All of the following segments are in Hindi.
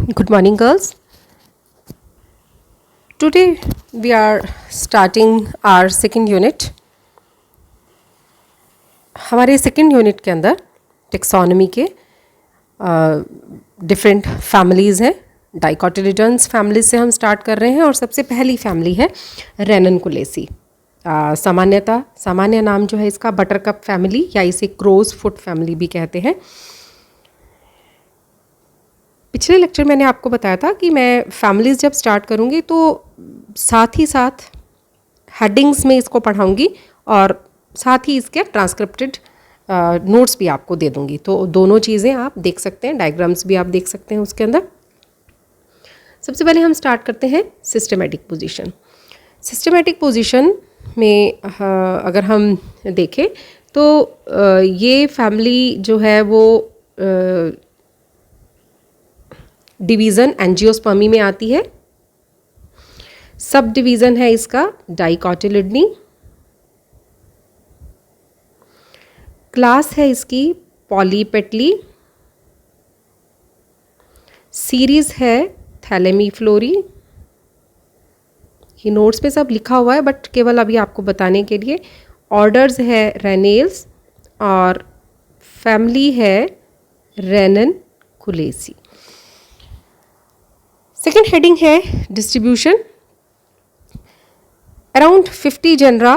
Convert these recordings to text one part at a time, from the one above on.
Good morning, girls. Today we are starting our second unit. हमारे सेकेंड यूनिट के अंदर टेक्सोनॉमी के डिफरेंट फैमिलीज़ हैं. डाइकोटिलिडन्स फैमिली से हम स्टार्ट कर रहे हैं और सबसे पहली फैमिली है रेननकुलेसी. सामान्य नाम जो है इसका बटरकप फैमिली या इसे क्रोज फुट फैमिली भी कहते हैं. पिछले लेक्चर मैंने आपको बताया था कि मैं फैमिलीज़ जब स्टार्ट करूँगी तो साथ ही साथ हेडिंग्स में इसको पढ़ाऊँगी और साथ ही इसके ट्रांसक्रिप्टेड नोट्स भी आपको दे दूँगी. तो दोनों चीज़ें आप देख सकते हैं, डायग्राम्स भी आप देख सकते हैं उसके अंदर. सबसे पहले हम स्टार्ट करते हैं सिस्टमेटिक पोजीशन. सिस्टमेटिक पोजीशन में अगर हम देखें तो ये फैमिली जो है वो डिवीज़न एंजियोस्पर्मी में आती है. सब डिवीज़न है इसका डाइकोटिलिडनी. क्लास है इसकी पॉलीपेटली. सीरीज़ है थैलेमीफ्लोरी. ये नोट्स में सब लिखा हुआ है बट केवल अभी आपको बताने के लिए. ऑर्डर्स है रेनेल्स और फैमिली है रेननकुलेसी. सेकेंड हेडिंग है डिस्ट्रीब्यूशन. अराउंड 50 जेनरा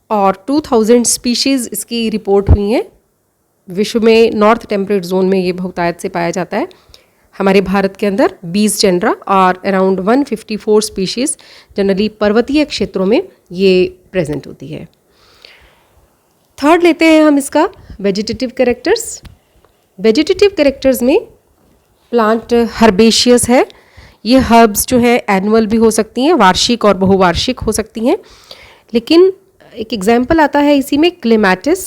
और 2000 स्पीशीज़ इसकी रिपोर्ट हुई हैं. विश्व में नॉर्थ टेम्परेट जोन में ये बहुतायत से पाया जाता है. हमारे भारत के अंदर 20 जेनरा और अराउंड 154 स्पीशीज़ जनरली पर्वतीय क्षेत्रों में ये प्रेजेंट होती है. थर्ड लेते हैं हम इसका वेजिटेटिव कैरेक्टर्स. वेजिटेटिव कैरेक्टर्स में प्लांट हर्बेशियस है. ये हर्ब्स जो है एनुअल भी हो सकती हैं, वार्षिक और बहुवार्षिक हो सकती हैं. लेकिन एक एग्जाम्पल आता है इसी में क्लेमैटिस.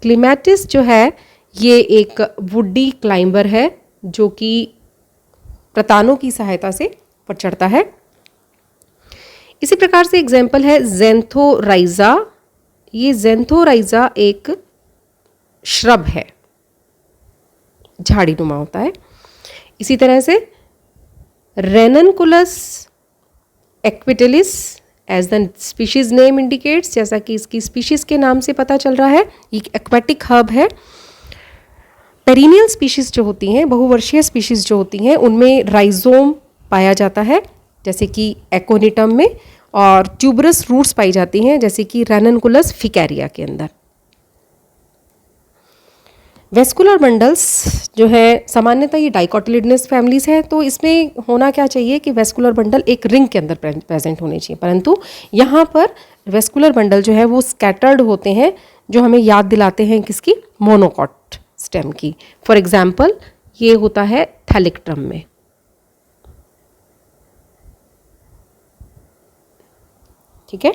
क्लेमैटिस जो है ये एक वुडी क्लाइंबर है जो कि प्रतानों की सहायता से पर चढ़ता है. इसी प्रकार से एग्जाम्पल है ज़ैंथोराइज़ा. ये ज़ैंथोराइज़ा एक श्रब है, झाड़ीनुमा होता है. इसी तरह से Ranunculus aquatilis as the species name indicates, जैसा कि इसकी स्पीशीज के नाम से पता चल रहा है, ये एक्वेटिक हर्ब है. पेरिनियल स्पीशीज जो होती हैं, बहुवर्षीय स्पीशीज जो होती हैं, उनमें राइजोम पाया जाता है जैसे कि एकोनिटम में, और ट्यूबरस रूट्स पाई जाती हैं जैसे कि रेननकुलस फिकेरिया के अंदर. वेस्कुलर बंडल्स जो है सामान्यतः ये डाइकोटिलिडनस फैमिलीज है. तो इसमें होना क्या चाहिए कि वेस्कुलर बंडल एक रिंग के अंदर प्रेजेंट होने चाहिए, परंतु यहाँ पर वेस्कुलर बंडल जो है वो स्कैटर्ड होते हैं जो हमें याद दिलाते हैं किसकी, मोनोकॉट स्टेम की. फॉर एग्जाम्पल ये होता है थैलिक्ट्रम में. ठीक है.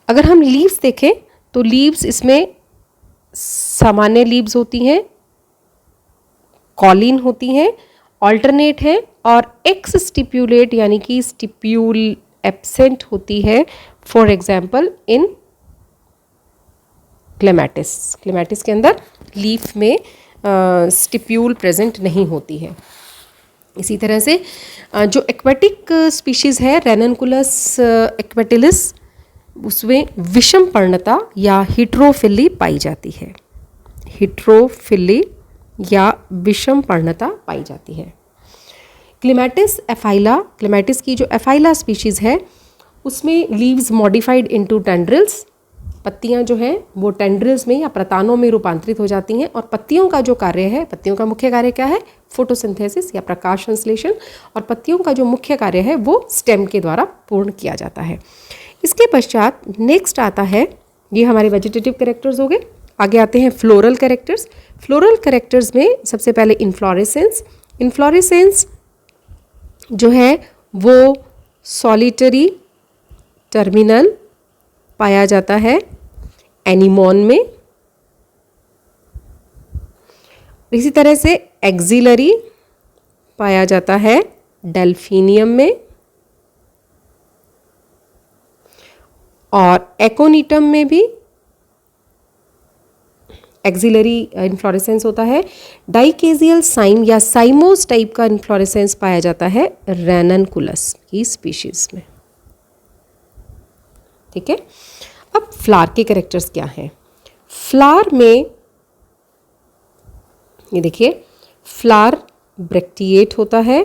अगर हम लीव्स देखें तो लीव्स इसमें सामान्य लीव्स होती हैं, कॉलिन होती हैं, ऑल्टरनेट है और एक्स स्टिप्यूलेट यानी कि स्टिप्यूल एब्सेंट होती है. For example in क्लेमैटिस. क्लेमैटिस के अंदर लीफ में स्टिप्यूल प्रेजेंट नहीं होती है. इसी तरह से जो एक्वेटिक स्पीशीज़ है रेननकुलस एक्वेटिलिस, उसमें विषम पर्णता या हिट्रोफिली पाई जाती है. हिट्रोफिली या विषम पर्णता पाई जाती है. क्लेमैटिस एफाइला, क्लेमैटिस की जो एफाइला स्पीशीज़ है उसमें लीव्स मॉडिफाइड इनटू टेंड्रिल्स. पत्तियां जो हैं वो टेंड्रिल्स में या प्रतानों में रूपांतरित हो जाती हैं. और पत्तियों का जो कार्य है, पत्तियों का मुख्य कार्य क्या है, फोटोसिंथेसिस या प्रकाश संश्लेषण. और पत्तियों का जो मुख्य कार्य है वो स्टेम के द्वारा पूर्ण किया जाता है. इसके पश्चात नेक्स्ट आता है, ये हमारे वेजिटेटिव कैरेक्टर्स हो गए. आगे आते हैं फ्लोरल कैरेक्टर्स. फ्लोरल कैरेक्टर्स में सबसे पहले इन्फ्लोरेसेंस. इन्फ्लोरेसेंस जो है वो सॉलिटरी टर्मिनल पाया जाता है एनीमोन में. इसी तरह से एक्सिलरी पाया जाता है डेल्फिनियम में, और एकोनिटम में भी एक्सिलरी इन्फ्लोरेसेंस होता है। डाइकेजियल साइम या साइमोस टाइप का इन्फ्लोरेसेंस पाया जाता है रेननकुलस की स्पीशीज में। ठीक है, अब फ्लावर के कैरेक्टर्स क्या हैं? फ्लावर में ये देखिए, फ्लावर ब्रैक्टिएट होता है,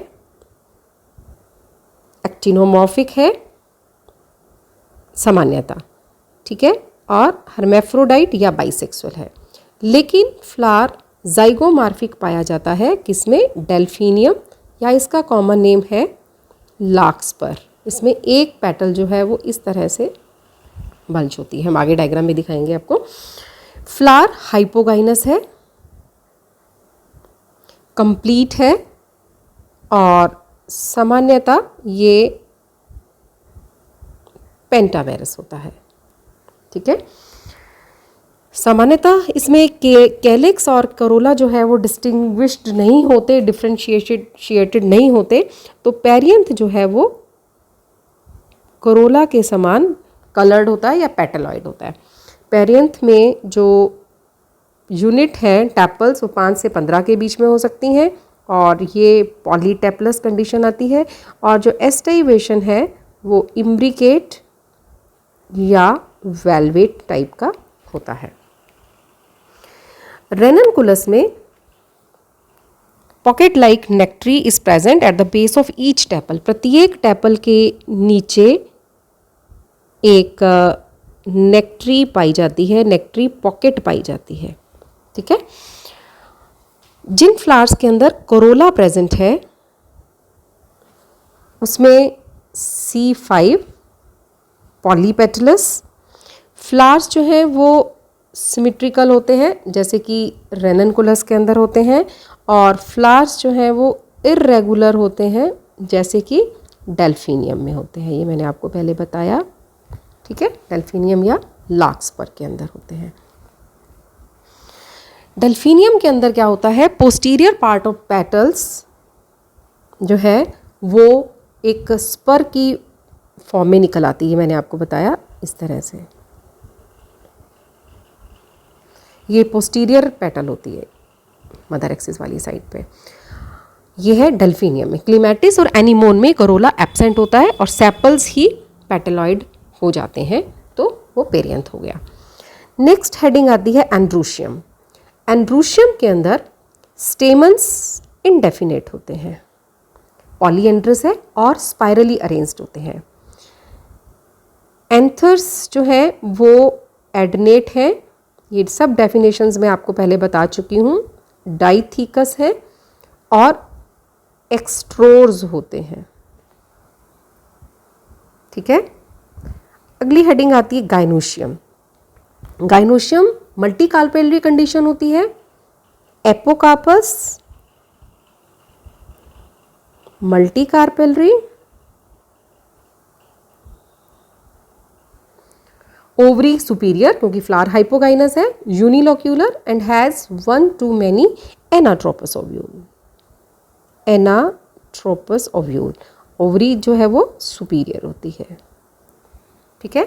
एक्टिनोमॉर्फिक है सामान्यतः, ठीक है, और हर्मेफ्रोडाइट या बाइसेक्सुअल है। लेकिन फ्लावर जाइगोमॉर्फिक पाया जाता है किसमें? डेल्फिनियम, या इसका कॉमन नेम है लार्कस्पर। इसमें एक पेटल जो है वो इस तरह से बंच होती है, हम आगे डायग्राम में दिखाएंगे आपको। फ्लावर हाइपोगाइनस है, कंप्लीट है, और सामान्यतः ये पेंटामेरस होता है। ठीक है, सामान्यतः इसमें कैलिक्स और करोला जो है वो डिस्टिंग्विश्ड नहीं होते, डिफ्रेंशिएटेड नहीं होते। तो पेरियंथ जो है वो करोला के समान कलर्ड होता है या पेटलॉइड होता है। पेरियंथ में जो यूनिट हैं टैपल्स वो 5 से 15 के बीच में हो सकती हैं, और ये पॉलीटेपलस कंडीशन आती है। और जो एस्टाइवेशन है वो इम्ब्रिकेट या वेलवेट टाइप का होता है। रेननकुलस में pocket like nectary is present at the base of each टैपल। प्रत्येक टैपल के नीचे एक नेक्ट्री पाई जाती है, नेक्ट्री पॉकेट पाई जाती है। ठीक है, जिन फ्लावर्स के अंदर कोरोला प्रेजेंट है उसमें C5 पॉलीपेटलस फ्लावर्स जो हैं वो सिमेट्रिकल होते हैं, जैसे कि रेननकुलस के अंदर होते हैं, और फ्लावर्स जो हैं वो इर्रेगुलर होते हैं, जैसे कि डेल्फिनियम में होते हैं। ये मैंने आपको पहले बताया। ठीक है, डेल्फिनियम या लार्कस्पर के अंदर होते हैं। डेल्फिनियम के अंदर क्या होता है? पोस्टीरियर पार्ट ऑफ पेटल्स जो है वो एक स्पर की फॉर्म में निकल आती है। मैंने आपको बताया इस तरह से, ये पोस्टीरियर पेटल होती है मदर एक्सिस वाली साइड पे। ये है डेल्फिनियम में। क्लीमैटिस और एनीमोन में करोला एब्सेंट होता है और सेपल्स ही पेटलॉइड हो जाते हैं, तो वो पेरियंथ हो गया। नेक्स्ट हेडिंग आती है एंड्रूशियम। एंड्रूशियम के अंदर स्टेमन्स इनडेफिनेट होते हैं, पॉलीएंड्रस है और स्पाइरली अरेंज्ड होते हैं। एंथर्स जो है वो एडनेट है। ये सब डेफिनेशंस मैं आपको पहले बता चुकी हूँ। डाइथीकस है और एक्स्ट्रोर्स होते हैं। ठीक है, अगली हेडिंग आती है gynoecium. Gynoecium multi carpellary condition होती है। Apocarpous multi carpellary, ovary superior क्योंकि फ्लावर हाइपोगाइनस है, unilocular and has 1 to many anatropous ovule. Anatropous ovule, ovary जो है वो सुपीरियर होती है। ठीक है,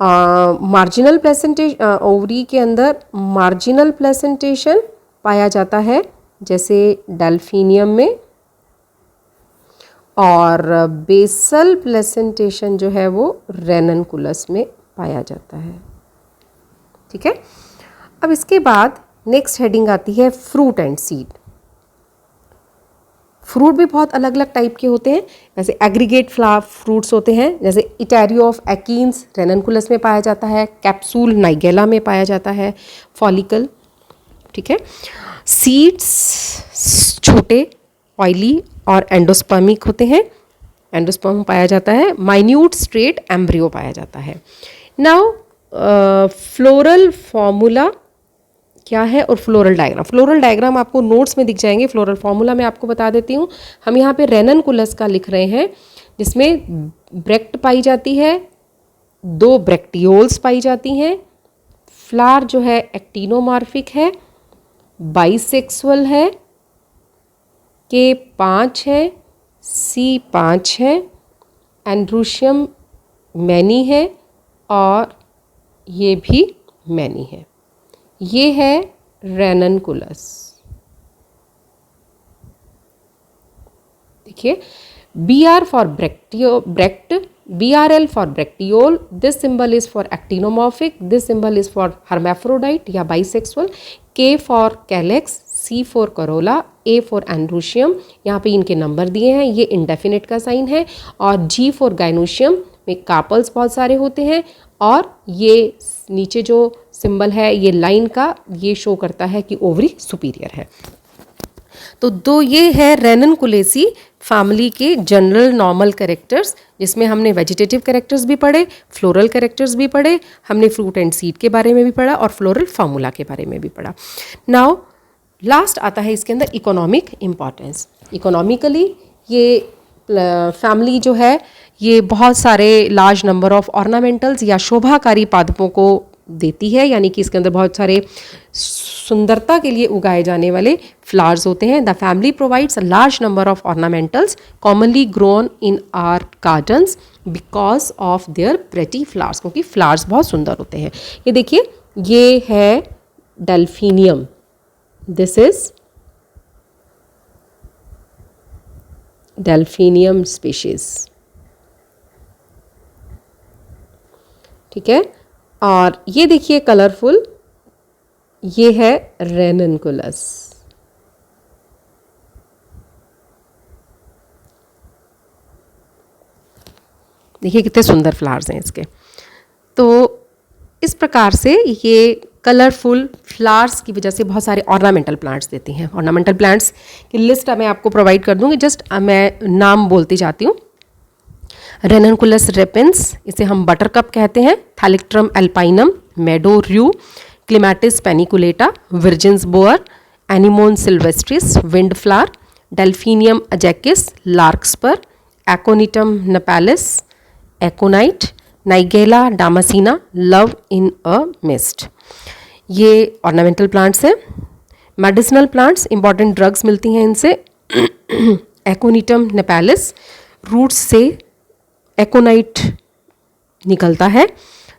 मार्जिनल प्लेसेंटेशन, ओवरी के अंदर मार्जिनल प्लेसेंटेशन पाया जाता है जैसे डेल्फिनियम में, और बेसल प्लेसेंटेशन जो है वो रेननकुलस में पाया जाता है। ठीक है, अब इसके बाद नेक्स्ट हेडिंग आती है फ्रूट एंड सीड। फ्रूट भी बहुत अलग अलग टाइप के होते हैं, जैसे एग्रीगेट फ्रूट्स होते हैं, जैसे इटेरियो ऑफ एकीन्स रेननकुलस में पाया जाता है, कैप्सूल नाइगेला में पाया जाता है, फॉलिकल। ठीक है, सीड्स छोटे, ऑयली और एंडोस्पर्मिक होते हैं, एंडोस्पर्म पाया जाता है, माइन्यूट स्ट्रेट एम्ब्रियो पाया जाता है। नाउ फ्लोरल फॉर्मूला क्या है और फ्लोरल डायग्राम। फ्लोरल डायग्राम आपको नोट्स में दिख जाएंगे, फ्लोरल फॉर्मूला मैं आपको बता देती हूँ। हम यहाँ पे रेननकुलस का लिख रहे हैं जिसमें ब्रेक्ट पाई जाती है, 2 ब्रेक्टियोल्स पाई जाती हैं, फ्लावर जो है एक्टिनोमॉर्फिक है, बाइसेक्सुअल है, K5 है, C5 है, एंड्रूशियम मैनी है और ये भी मैनी है। ये है रेननकुलस। देखिए, B R for bract, BRL for bracteole, this symbol is for actinomorphic, this symbol is for hermaphrodite या bisexual, K for calyx, C for corolla, A for androecium. यहाँ पे इनके नंबर दिए हैं, ये इंडेफिनिट का साइन है। और G फॉर गाइनोशियम में कार्पल्स बहुत सारे होते हैं। और ये नीचे जो सिंबल है ये लाइन का, ये शो करता है कि ओवरी सुपीरियर है। तो दो ये है रेननकुलेसी फैमिली के जनरल नॉर्मल कैरेक्टर्स, जिसमें हमने वेजिटेटिव कैरेक्टर्स भी पढ़े, फ्लोरल कैरेक्टर्स भी पढ़े, हमने फ्रूट एंड सीड के बारे में भी पढ़ा और फ्लोरल फार्मूला के बारे में भी पढ़ा। नाउ लास्ट आता है इसके अंदर इकोनॉमिक इम्पॉर्टेंस। इकोनॉमिकली ये फैमिली जो है ये बहुत सारे लार्ज नंबर ऑफ ऑर्नामेंटल्स या शोभाकारी पादपों को देती है, यानी कि इसके अंदर बहुत सारे सुंदरता के लिए उगाए जाने वाले फ्लावर्स होते हैं। The family provides a large number of ornamentals commonly grown in our gardens because of their pretty flowers, क्योंकि फ्लावर्स बहुत सुंदर होते हैं। ये देखिए, ये है delphinium, this is delphinium species, ठीक है। और ये देखिए कलरफुल, ये है रेननकुलस। देखिए कितने सुंदर फ्लावर्स हैं इसके। तो इस प्रकार से ये कलरफुल फ्लावर्स की वजह से बहुत सारे ऑर्नामेंटल प्लांट्स देती हैं। ऑर्नामेंटल प्लांट्स की लिस्ट मैं आपको प्रोवाइड कर दूंगी, जस्ट मैं नाम बोलती जाती हूँ। रेननकुलस रेपेंस, इसे हम बटरकप कहते हैं, Thalictrum alpinum, meadow rue, Clematis paniculata, virgin's bower, Anemone sylvestris, wind flower, Delphinium अजैकिस, larkspur, Aconitum napellus, aconite, Nigella damascena, love in a mist. ये ऑर्नामेंटल प्लांट्स हैं। मेडिसिनल प्लांट्स, इंपॉर्टेंट ड्रग्स मिलती हैं इनसे। एकोनिटम नपालिस, रूट्स से एकोनाइट निकलता है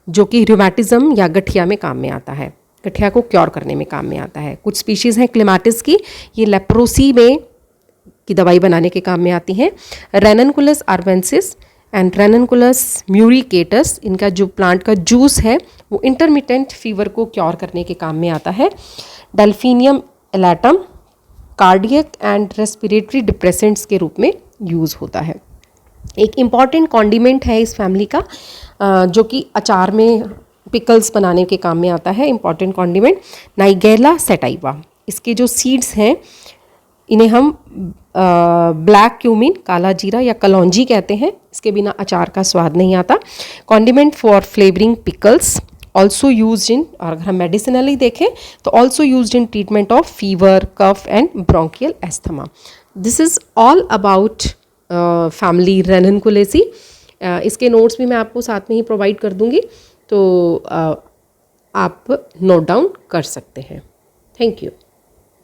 जो कि रूमेटिज्म या गठिया में काम में आता है, गठिया को क्योर करने में काम में आता है। कुछ स्पीशीज़ हैं क्लेमाटिस की, ये लेप्रोसी में की दवाई बनाने के काम में आती हैं। रेननकुलस आर्वेंसिस एंड रेननकुलस म्यूरिकेटस, इनका जो प्लांट का जूस है वो इंटरमिटेंट फीवर को क्योर करने के काम में आता है। Delphinium elatum cardiac and respiratory depressants के रूप में यूज़ होता है। एक इम्पॉर्टेंट कॉन्डिमेंट है इस फैमिली का, जो कि अचार में पिकल्स बनाने के काम में आता है। इम्पॉर्टेंट कॉन्डिमेंट नाइगेला सेटाइवा, इसके जो सीड्स हैं इन्हें हम ब्लैक क्यूमिन, काला जीरा या कलौंजी कहते हैं। इसके बिना अचार का स्वाद नहीं आता। Condiment for flavouring pickles, also use in, और अगर हम मेडिसिनली देखें तो also use in treatment of fever, cough and bronchial asthma. This is all about family Ranunculaceae. इसके नोट्स भी मैं आपको साथ में ही प्रोवाइड कर दूंगी, तो आप नोट डाउन कर सकते हैं। Thank you.